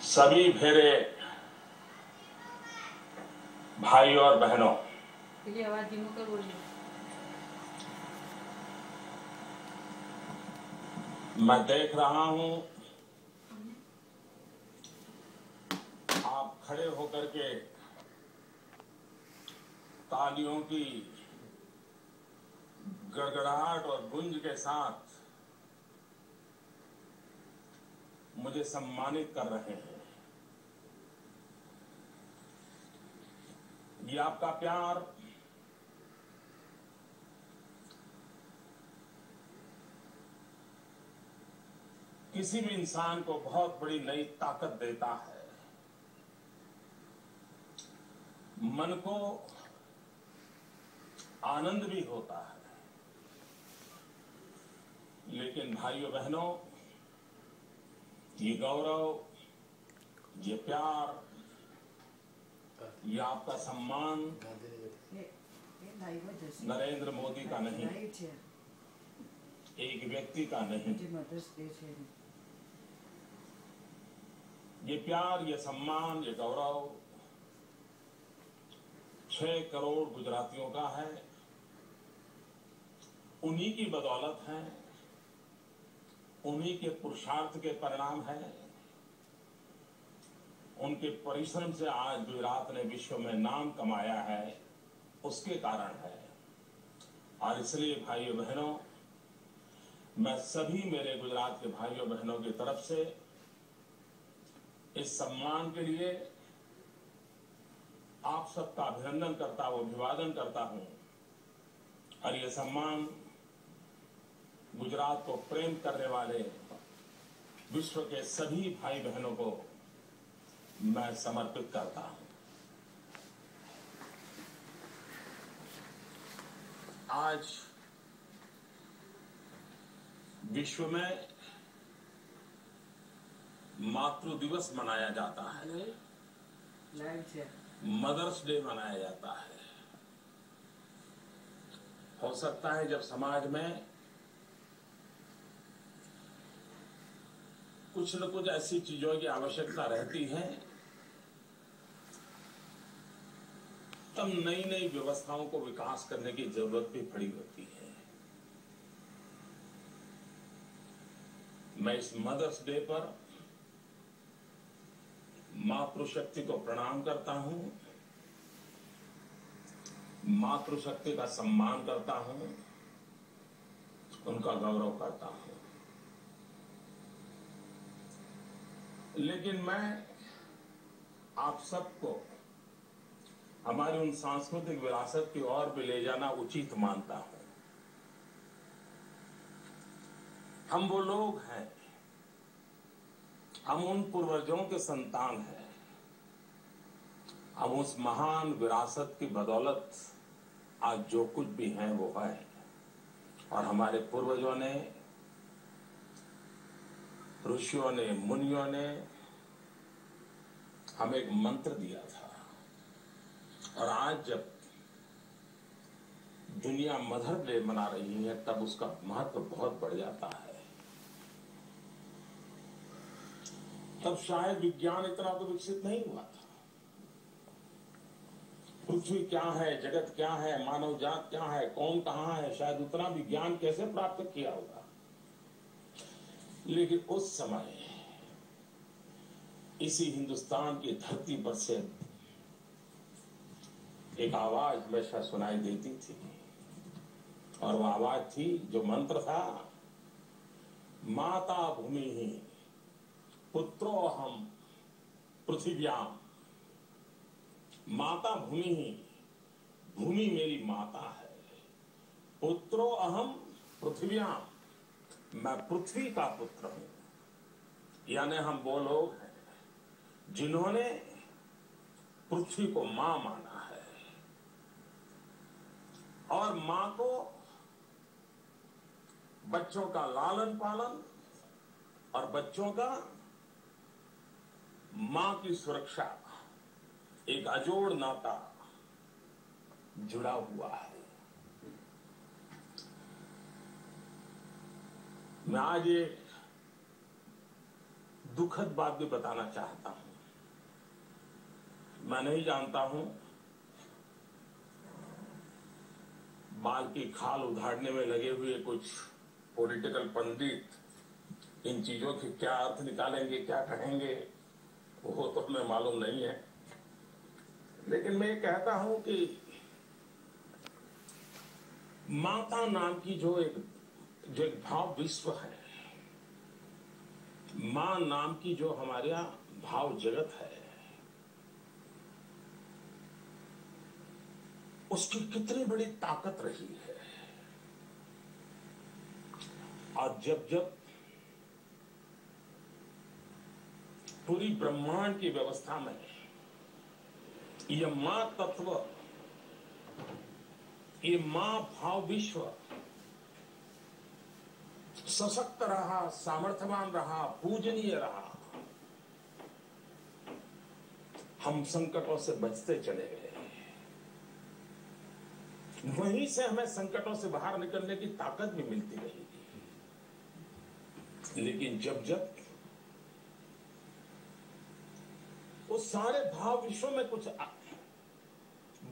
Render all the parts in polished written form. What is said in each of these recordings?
सभी मेरे भाई और बहनों, ये आवाज धीमो कर बोलिए। मैं देख रहा हूं आप खड़े होकर के तालियों की गड़गड़ाहट और गूंज के साथ मुझे सम्मानित कर रहे हैं। ये आपका प्यार किसी भी इंसान को बहुत बड़ी नई ताकत देता है, मन को आनंद भी होता है। लेकिन भाइयों बहनों, ये गौरव, ये प्यार, ये आपका सम्मान नरेंद्र मोदी का नहीं, एक व्यक्ति का नहीं। ये प्यार, ये सम्मान, ये गौरव 6 करोड़ गुजरातियों का है। उन्हीं की बदौलत है, उन्हीं के पुरुषार्थ के परिणाम है। उनके परिश्रम से आज गुजरात ने विश्व में नाम कमाया है, उसके कारण है। और इसलिए भाइयों बहनों, मैं सभी मेरे गुजरात के भाइयों बहनों की तरफ से इस सम्मान के लिए आप सबका अभिनंदन करता हूं, अभिवादन करता हूं। और यह सम्मान गुजरात को प्रेम करने वाले विश्व के सभी भाई बहनों को मैं समर्पित करता हूं। आज विश्व में मातृ दिवस मनाया जाता है, मदर्स डे मनाया जाता है। हो सकता है जब समाज में कुछ न कुछ ऐसी चीजों की आवश्यकता रहती है, तब नई नई व्यवस्थाओं को विकास करने की जरूरत भी पड़ी होती है। मैं इस मदर्स डे पर मातृशक्ति को प्रणाम करता हूं, मातृशक्ति का सम्मान करता हूं, उनका गौरव करता हूं। लेकिन मैं आप सबको हमारी उन सांस्कृतिक विरासत की ओर भी ले जाना उचित मानता हूं। हम वो लोग हैं, हम उन पूर्वजों के संतान हैं, हम उस महान विरासत की बदौलत आज जो कुछ भी हैं वो है। और हमारे पूर्वजों ने, ऋषियों ने, मुनियों ने हमें एक मंत्र दिया था। और आज जब दुनिया मदर डे मना रही है, तब उसका महत्व बहुत बढ़ जाता है। तब शायद विज्ञान इतना तो विकसित नहीं हुआ था। पृथ्वी क्या है, जगत क्या है, मानव जात क्या है, कौन कहां है, शायद उतना विज्ञान कैसे प्राप्त किया होगा। लेकिन उस समय इसी हिंदुस्तान की धरती पर से एक आवाज हमेशा सुनाई देती थी, और वो आवाज थी, जो मंत्र था, माता भूमि ही पुत्रो हम पृथिव्याम। माता भूमि ही, भूमि मेरी माता है, पुत्रो अहम पृथिव्याम, मैं पृथ्वी का पुत्र हूं। यानी हम वो लोग हैं जिन्होंने पृथ्वी को मां माना है, और मां को बच्चों का लालन पालन और बच्चों का मां की सुरक्षा, एक अजोड़ नाता जुड़ा हुआ है। मैं आज ये दुखद बात भी बताना चाहता हूं। मैं नहीं जानता हूं बाल की खाल उधारने में लगे हुए कुछ पॉलिटिकल पंडित इन चीजों के क्या अर्थ निकालेंगे, क्या कहेंगे, वो तो हमें मालूम नहीं है। लेकिन मैं कहता हूं कि माता नाम की जो एक भाव विश्व है, मां नाम की जो हमारे यहां भाव जगत है, उसकी कितनी बड़ी ताकत रही है। और जब जब पूरी ब्रह्मांड की व्यवस्था में यह मां तत्व, ये मां भाव विश्व सशक्त रहा, सामर्थ्यवान रहा, पूजनीय रहा, हम संकटों से बचते चले गए। वहीं से हमें संकटों से बाहर निकलने की ताकत भी मिलती रही। लेकिन जब जब उस सारे भाव विश्व में कुछ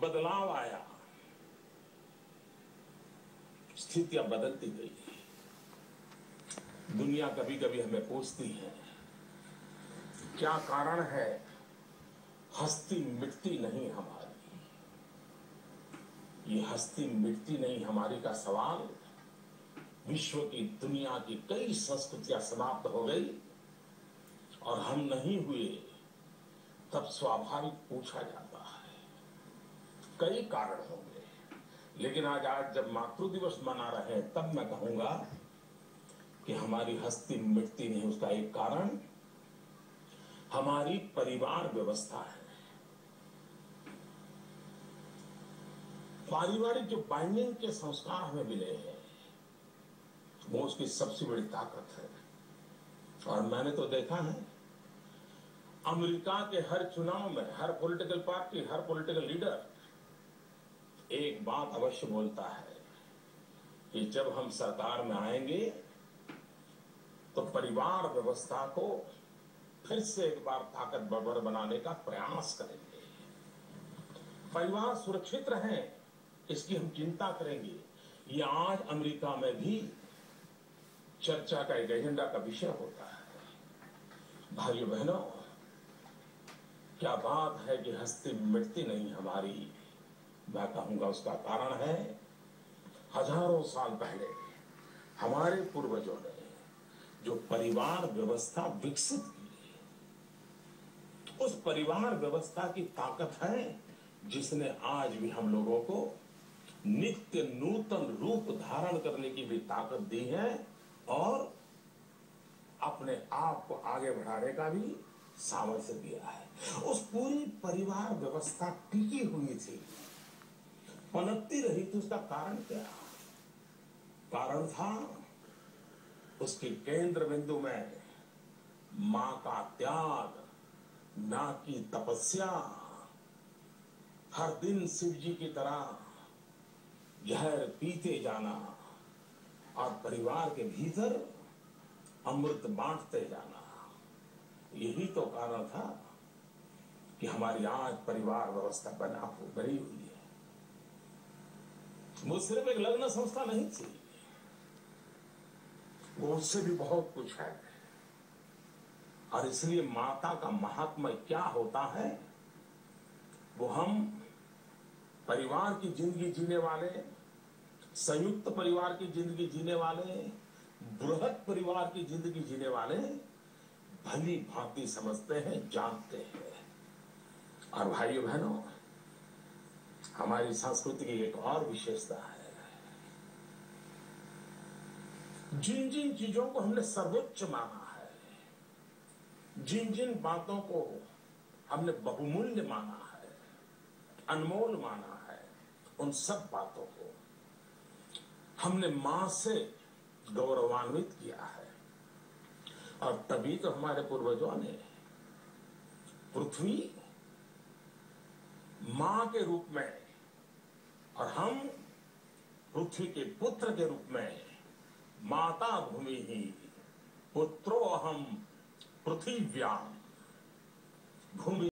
बदलाव आया, स्थितियां बदलती गई। दुनिया कभी कभी हमें पूछती है क्या कारण है हस्ती मिटती नहीं हमारी। ये हस्ती मिटती नहीं हमारी का सवाल विश्व की, दुनिया की कई संस्कृतियां समाप्त हो गई और हम नहीं हुए, तब स्वाभाविक पूछा जाता है। कई कारण होंगे, लेकिन आज जब मातृ दिवस मना रहे हैं, तब मैं कहूंगा कि हमारी हस्ती मिटती नहीं। उसका एक कारण हमारी परिवार व्यवस्था है। पारिवारिक जो बाइंडिंग के संस्कार हमें मिले हैं, वो उसकी सबसे बड़ी ताकत है। और मैंने तो देखा है अमेरिका के हर चुनाव में हर पॉलिटिकल पार्टी, हर पॉलिटिकल लीडर एक बात अवश्य बोलता है कि जब हम सरकार में आएंगे तो परिवार व्यवस्था को फिर से एक बार ताकतवर बनाने का प्रयास करेंगे। परिवार सुरक्षित रहे, इसकी हम चिंता करेंगे। ये आज अमेरिका में भी चर्चा का एक एजेंडा का विषय होता है। भाइयों बहनों, क्या बात है कि हस्ती मिटती नहीं हमारी। मैं कहूंगा उसका कारण है हजारों साल पहले हमारे पूर्वजों ने जो परिवार व्यवस्था विकसित की, उस परिवार व्यवस्था की ताकत है जिसने आज भी हम लोगों को नित्य नूतन रूप धारण करने की भी ताकत दी है और अपने आप को आगे बढ़ाने का भी सामर्थ्य दिया है। उस पूरी परिवार व्यवस्था टिकी हुई थी, पनपती रही थी। उसका कारण क्या? कारण था उसके केंद्र बिंदु में मां का त्याग, मां की तपस्या, हर दिन शिव जी की तरह जहर पीते जाना और परिवार के भीतर अमृत बांटते जाना। यही तो कारण था कि हमारी आज परिवार व्यवस्था बनी हुई है। वो सिर्फ एक लग्न संस्था नहीं थी, वो उससे भी बहुत कुछ है। और इसलिए माता का महात्म्य क्या होता है, वो हम परिवार की जिंदगी जीने वाले, संयुक्त परिवार की जिंदगी जीने वाले, बृहत परिवार की जिंदगी जीने वाले भली भांति समझते हैं, जानते हैं। और भाइयों बहनों, हमारी संस्कृति की एक और विशेषता है, जिन जिन चीजों को हमने सर्वोच्च माना है, जिन जिन बातों को हमने बहुमूल्य माना है, अनमोल माना है, उन सब बातों को हमने मां से गौरवान्वित किया है। और तभी तो हमारे पूर्वजों ने पृथ्वी मां के रूप में और हम पृथ्वी के पुत्र के रूप में, माता भूमि ही पुत्रो अहम पृथिव्याम, भूमि